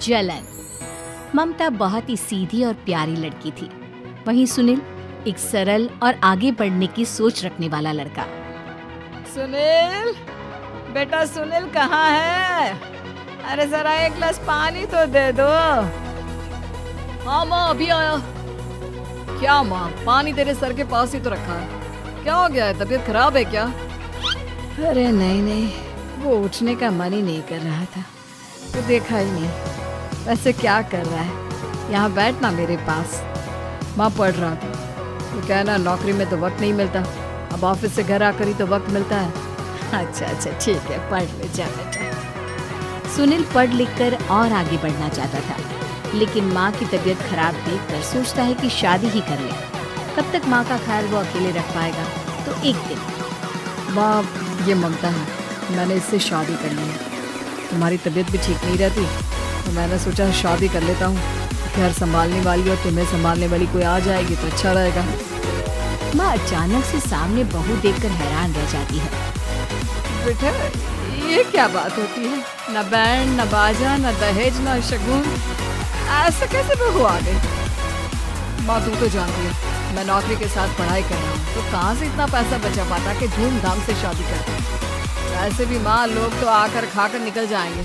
जलन। ममता बहुत ही सीधी और प्यारी लड़की थी, वहीं सुनील एक सरल और आगे बढ़ने की सोच रखने वाला लड़का। सुनील, बेटा सुनील कहाँ है? अरे जरा एक गिलास पानी तो दे दो। हाँ माँ, अभी आया। क्या माँ, पानी तेरे सर के पास ही तो रखा है। क्या हो गया है, तबीयत खराब है क्या? अरे नहीं नहीं, वो उठने का मन ही नहीं कर रहा था, तो देखा ही नहीं। वैसे क्या कर रहा है? यहाँ बैठना मेरे पास। माँ पढ़ रहा था। तो कहना नौकरी में तो वक्त नहीं मिलता, अब ऑफिस से घर आकर ही तो वक्त मिलता है। अच्छा ठीक है, पढ़ ले जा बेटा। सुनील पढ़ लिख कर और आगे बढ़ना चाहता था, लेकिन माँ की तबीयत खराब देखकर सोचता है कि शादी ही कर ले। कब तक माँ का ख्याल वो अकेले रख पाएगा? तो एक दिन, माँ ये ममता है, मैंने इससे शादी कर ली है। तुम्हारी तबीयत भी ठीक नहीं रहती, तो मैंने सोचा शादी कर लेता हूँ। घर संभालने वाली और तुम्हें संभालने वाली कोई आ जाएगी तो अच्छा रहेगा। माँ अचानक से सामने बहू देखकर हैरान रह जाती है। बेटा ये क्या बात होती है? न बैंड, न बाजा, न दहेज, न शगुन, ऐसा कैसे बहू आ गई? माँ तू तो जानती है मैं नौकरी के साथ पढ़ाई कर रहा हूँ, तो कहाँ से इतना पैसा बचा पाता कि धूमधाम से शादी करते। वैसे भी माँ लोग तो आकर खाकर निकल जाएंगे,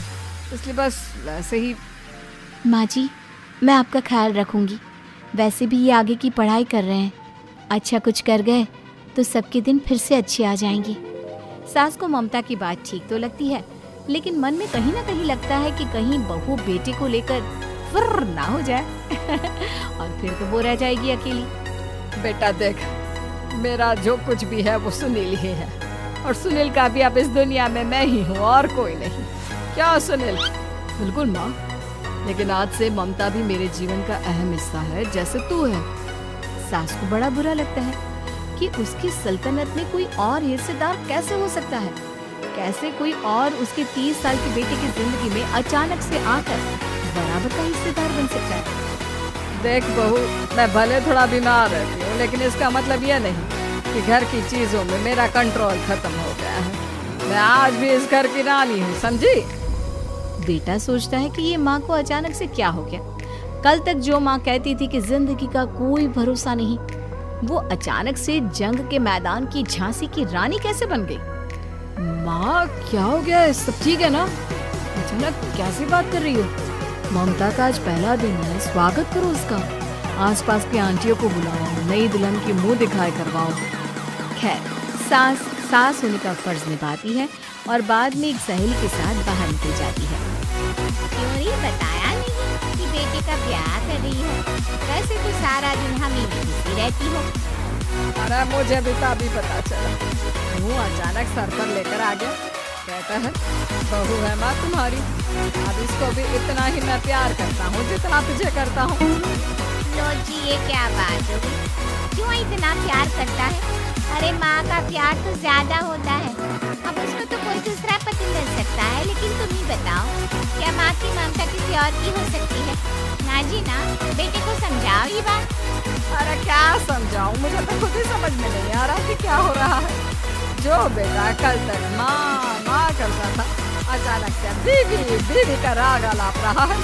इसलिए बस वैसे ही। माँ जी, मैं आपका ख्याल रखूंगी। वैसे भी ये आगे की पढ़ाई कर रहे हैं, अच्छा कुछ कर गए तो सबके दिन फिर से अच्छे आ जाएंगे। सास को ममता की बात ठीक तो लगती है, लेकिन मन में कहीं ना कहीं लगता है कि कहीं बहू बेटे को लेकर फुर्र ना हो जाए और फिर तो वो रह जाएगी अकेली। बेटा देख, मेरा जो कुछ भी है वो सुनील ही है, और सुनील का भी अब इस दुनिया में मैं ही हूँ और कोई नहीं। क्या सुनील? बिल्कुल माँ, लेकिन आज से ममता भी मेरे जीवन का अहम हिस्सा है, जैसे तू है। सास को बड़ा बुरा लगता है कि उसकी सल्तनत में कोई और हिस्सेदार कैसे हो सकता है। कैसे कोई और उसके 30 साल के बेटे की जिंदगी में अचानक से आकर बराबर का हिस्सेदार बन सकता है। देख बहू, मैं भले थोड़ा बीमार रहती हूँ, लेकिन इसका मतलब यह नहीं कि घर की चीजों में मेरा कंट्रोल खत्म हो गया है। मैं आज भी इस घर की रानी हूँ, समझी? बेटा सोचता है कि ये माँ को अचानक से क्या हो गया। कल तक जो माँ कहती थी कि जिंदगी का कोई भरोसा नहीं, वो अचानक से जंग के मैदान की झांसी की रानी कैसे बन गई? माँ क्या हो गया? सब ठीक है ना? अचानक कैसी बात कर रही हो? ममता का आज पहला दिन है, स्वागत करो उसका। आसपास की आंटियों को बुलाओ, नई दुल्हन की मुंह दिखाई करवाओ। खैर, सास होने का फर्ज निभाती है और बाद में एक सहेली के साथ बाहर निकल जाती है। क्यों नहीं बताया नहीं कि बेटे का ब्याह कर रही है? कैसे तो सारा दिन हम ही घूमती रहती हो। अरे मुझे भी तो अभी पता चला, वो अचानक सर पर लेकर आ गया। कहता है बहू है माँ तुम्हारी, अब इसको भी इतना ही मैं प्यार करता हूँ जितना तुझे करता हूँ। लो जी, ये क्या बात हो गई? क्यों इतना प्यार करता है? अरे माँ का प्यार तो ज्यादा होता है। अब उसको तो कोई दूसरा पति मिल सकता है, लेकिन तुम ही बताओ, क्या माँ की ममता किसी और की हो सकती है? ना जी ना, बेटे को समझाओ ये बात। अरे क्या समझाऊं, मुझे तो खुद ही समझ में नहीं आ रहा कि क्या हो रहा है। जो बेटा कल तक माँ करता था, अचानक से बीवी का राग आलाप रहा है।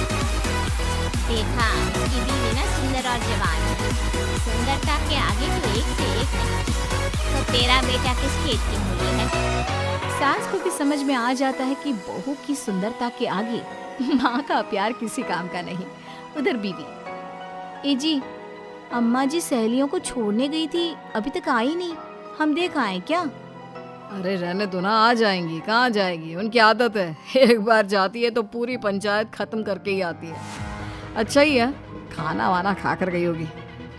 देखा, उसकी बीवी ना सुंदर और जवान है। सुंदरता के आगे तो एक से एक नहीं। तो तेरा बेटा किस खेत की मूली है? सास को भी समझ में आ जाता है कि बहू की सुंदरता के आगे माँ का प्यार किसी काम का नहीं। उधर बीवी, ए जी, अम्मा जी सहेलियों को छोड़ने गई थी, अभी तक आई नहीं, हम देख आए क्या? अरे रहने दो ना, आ जाएंगी। कहाँ जाएगी, उनकी आदत है, एक बार जाती है तो पूरी पंचायत खत्म करके ही आती है। अच्छा ही है, खाना वाना खा कर गई होगी।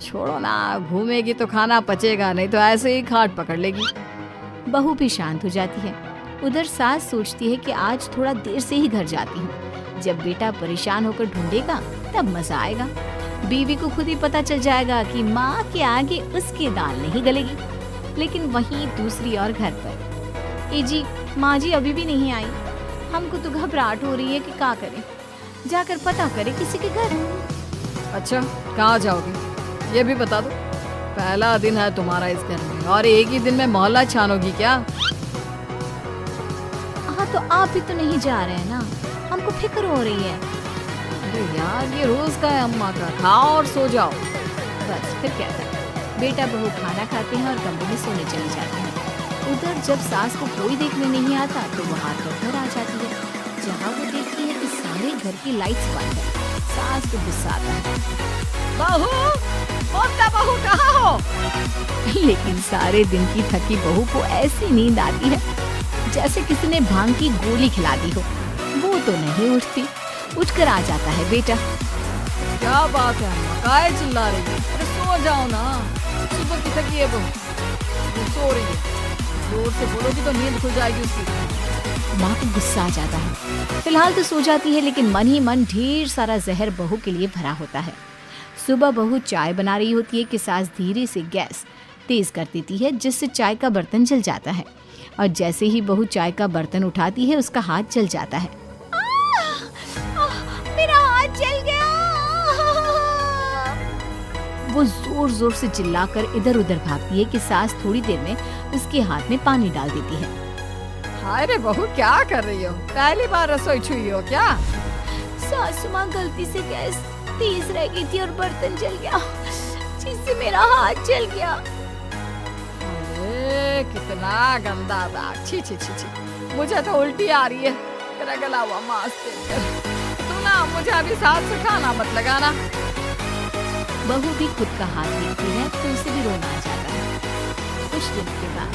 छोड़ो ना, घूमेगी तो खाना पचेगा, नहीं तो ऐसे ही खाट पकड़ लेगी। बहू भी शांत हो जाती है। उधर सास सोचती है कि आज थोड़ा देर से ही घर जाती हूँ, जब बेटा परेशान होकर ढूंढेगा तब मजा आएगा। बीवी को खुद ही पता चल जाएगा कि माँ के आगे उसकी दाल नहीं गलेगी। लेकिन वहीं दूसरी ओर घर पर, ए जी, माँ जी अभी भी नहीं आई, हमको तो घबराहट हो रही है कि क्या करें, जाकर पता करें किसी के घर। अच्छा, कहाँ जाओगी ये भी बता दो। पहला दिन है तुम्हारा इस घर में और एक ही दिन में मोहल्ला छानोगी क्या? हाँ तो आप भी तो नहीं जा रहे हैं ना, हमको फिक्र हो रही है। अरे यार ये रोज का है अम्मा का, खाओ और सो जाओ। बस फिर क्या था, बेटा बहू खाना खाते हैं और कमरे में सोने चले जाते हैं। उधर जब सास को कोई देखने नहीं आता तो वो हाथ रखकर आ जाती है। जहाँ वो देखती है कि सारे घर की लाइट्स बंद है, सास को गुस्सा आता है। बहू, ममता बहू कहाँ हो? लेकिन सारे दिन की थकी बहू को ऐसी नींद आती है जैसे किसी ने भांग की गोली खिला दी हो। वो तो नहीं उठती, उठकर आ जाता है बेटा। क्या बात है अम्मा, काहे चिल्ला रही है? अरे सो जाओ ना, सुबह की थकी है बहू, वो सो रही है। जोर से बोलोगी तो नींद खुल जाएगी उसकी। माँ को गुस्सा आ जाता है। फिलहाल तो सो जाती है, लेकिन मन ही मन ढेर सारा जहर बहू के लिए भरा होता है। सुबह बहू चाय बना रही होती है कि सास धीरे से गैस तेज कर देती है, जिससे चाय का बर्तन जल जाता है। और जैसे ही बहू चाय का बर्तन उठाती है उसका हाथ जल जाता है। मेरा हाथ जल गया। वो जोर जोर से चिल्लाकर इधर उधर भागती है कि सास थोड़ी देर में उसके हाथ में पानी डाल देती है। हाय रे बहू, क्या कर रही हो? पहली बार रसोई छुई हो क्या? सासू माँ गलती से गैस तेज रह गई थी और बर्तन जल गया, जिससे मेरा हाथ जल गया। अरे कितना गंदा दाग, छी छी छी छी, मुझे तो उल्टी आ रही है। तेरा गला हुआ मांस देखकर। तू ना मुझे अभी साथ से खाना मत लगाना। बहू भी खुद का हाथ देखती है तो उसे भी रोना आ जाता है। कुछ दिन के बाद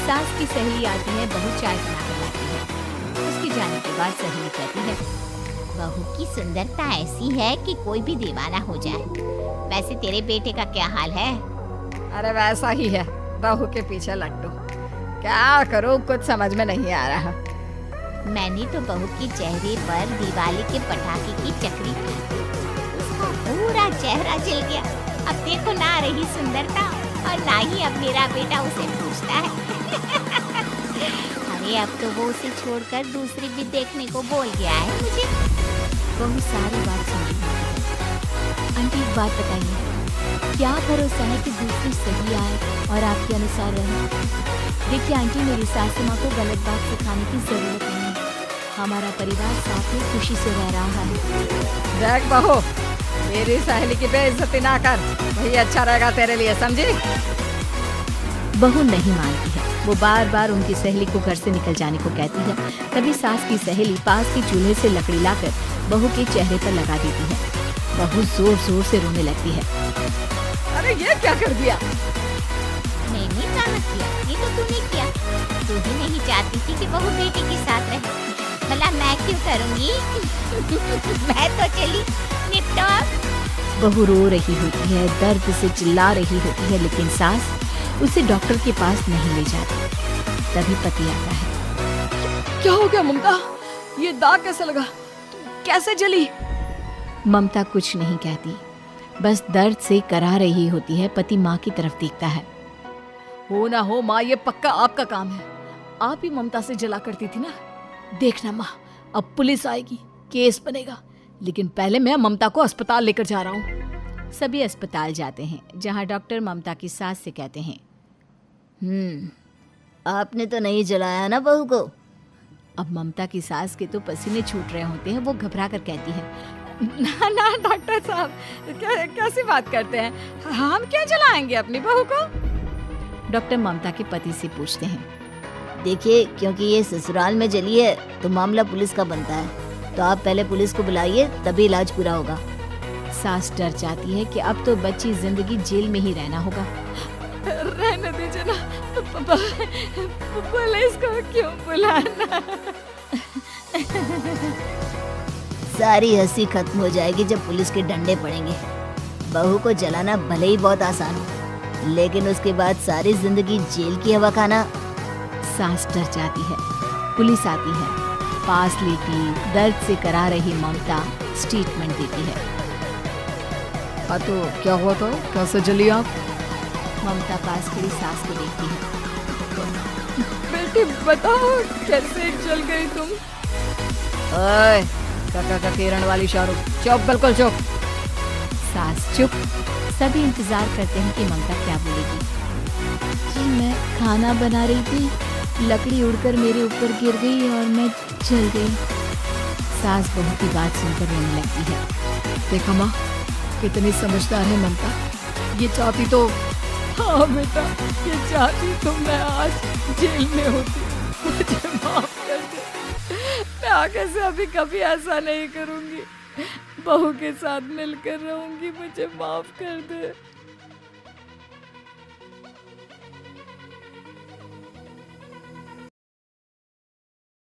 सास की सहेली आती है, बहू चाय बना कर लाती है। उसके जाने के बाद सहेली कहती है, बहू की सुंदरता ऐसी है कि कोई भी दीवाना हो जाए। वैसे तेरे बेटे का क्या हाल है? अरे वैसा ही है, बहू के पीछे लट्टू। क्या करूं, कुछ समझ में नहीं आ रहा। मैंने तो बहू के चेहरे पर दिवाली के पटाखे की चक्री थी, उसका पूरा चेहरा जल गया। अब देखो ना रही सुंदरता, और ना ही अब मेरा बेटा उसे पूछता है। अरे अब तो वो उसे छोड़कर दूसरी भी देखने को बोल गया है मुझे। बहू सारी बात सुन रही है। आंटी एक बात बताइए, क्या भरोसा है कि दूसरी सही आए और आपके अनुसार रहे? देखिए आंटी, मेरी सासू माँ को गलत बात सिखाने की जरूरत नहीं है। हमारा परिवार साथ में खुशी से रह रहा है। देख बहू, मेरी सहेली की बेइज्जती ना कर, वही अच्छा रहेगा तेरे लिए, समझी? बहू नहीं मानती है। वो बार बार उनकी सहेली को घर से निकल जाने को कहती है। तभी सास की सहेली पास के चूल्हे से लकड़ी लाकर बहू के चेहरे पर लगा देती है। बहू जोर जोर से रोने लगती है। अरे ये क्या कर दिया? मैंने कहा किया, ये तो तूने किया। तू ही नहीं चाहती थी कि बहू बेटे के साथ रहे, भला मैं क्यों करूँगी? मैं तो चली, निपटो अब। बहू रो रही होती है, दर्द से चिल्ला रही होती है, लेकिन सास उसे डॉक्टर के पास नहीं ले जाती। तभी पति आता है। क्या हो गया ममता? ये दाग कैसे लगा? कैसे जली? ममता कुछ नहीं कहती, बस दर्द से करा रही होती है। पति माँ की तरफ देखता है। हो ना हो माँ, ये पक्का आपका काम है। आप ही ममता से जला करती थी ना। देखना माँ, अब पुलिस आएगी, केस बनेगा, लेकिन पहले मैं ममता को अस्पताल लेकर जा रहा हूँ। सभी अस्पताल जाते हैं, जहाँ डॉक्टर ममता की सास से कहते हैं, आपने तो नहीं जलाया ना बहू को? अब ममता की सास के तो पसीने छूट रहे होते हैं। वो घबरा कर कहती है, ना ना डॉक्टर साहब, कैसी बात करते हैं? हम क्या जलाएंगे अपनी बहू को? डॉक्टर ममता के पति से पूछते हैं। देखिए, क्योंकि ये ससुराल में जली है तो मामला पुलिस का बनता है, तो आप पहले पुलिस को बुलाइए, तभी इलाज पूरा होगा। सास डर जाती है कि अब तो बच्ची जिंदगी जेल में ही रहना होगा। रहने दीजिए ना, पुलिस को क्यों बुलाना? सारी हंसी खत्म हो जाएगी जब पुलिस के डंडे पड़ेंगे। बहू को जलाना भले ही बहुत आसान हो, लेकिन उसके बाद सारी जिंदगी जेल की हवा खाना। सास डर जाती है। पुलिस आती है, पास लेती दर्द से करा रही ममता स्टेटमेंट देती है। हाँ तो क्या हुआ था? कैसे जली आप? ममता पास खड़ी सास को देखती है। बेटी बताओ, कैसे जल गई तुम? ओए, काका किरण वाली शाहरुख, चुप, बिल्कुल चुप। सास चुप। सभी इंतजार करते हैं कि ममता क्या बोलेगी। जी मैं खाना बना रही थी, लकड़ी उड़कर मेरे ऊपर गिर गई और मैं जल गई। सास बहू की बात सुनकर रोने लगती है। देखा माँ, कितनी समझदार है ममता। ये चाहती तो, हाँ बेटा, ये चाहती तो मैं आज जेल में होती। मुझे माफ कर दे, मैं आगे से अभी कभी ऐसा नहीं करूँगी। बहू के साथ मिलकर रहूँगी, मुझे माफ कर दे।